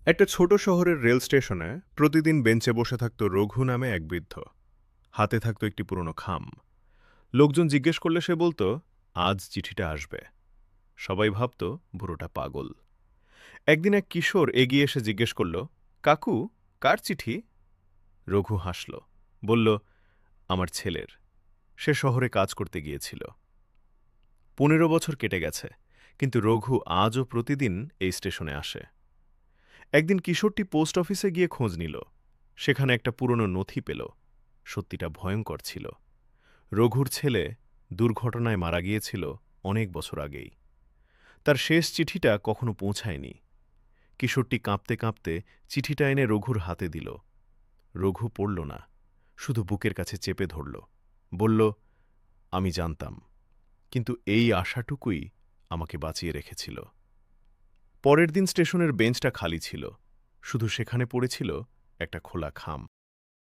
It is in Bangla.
একটা ছোট শহরের রেল স্টেশনে প্রতিদিন বেঞ্চে বসে থাকত রঘু নামে এক বৃদ্ধ। হাতে থাকত একটি পুরনো খাম। লোকজন জিজ্ঞেস করলে সে বলতো, আজ চিঠিটা আসবে। সবাই ভাবত বুড়োটা পাগল। একদিন এক কিশোর এগিয়ে এসে জিজ্ঞেস করল, কাকু, কার চিঠি? রঘু হাসল, বলল, আমার ছেলের। সে শহরে কাজ করতে গিয়েছিল। 15 বছর কেটে গেছে, কিন্তু রঘু আজও প্রতিদিন এই স্টেশনে আসে। একদিন কিশোরটি পোস্ট অফিসে গিয়ে খোঁজ নিল। সেখানে একটা পুরনো নথি পেল। সত্যিটা ভয়ঙ্কর ছিল। রঘুর ছেলে দুর্ঘটনায় মারা গিয়েছিল অনেক বছর আগেই। তার শেষ চিঠিটা কখনো পৌঁছায়নি। কিশোরটি কাঁপতে কাঁপতে চিঠিটা এনে রঘুর হাতে দিল। রঘু পড়ল না, শুধু বুকের কাছে চেপে ধরল। বলল, আমি জানতাম, কিন্তু এই আশাটুকুই আমাকে বাঁচিয়ে রেখেছিল। পরের দিন স্টেশনের বেঞ্চটা খালি ছিল। শুধু সেখানে পড়েছিল একটা খোলা খাম।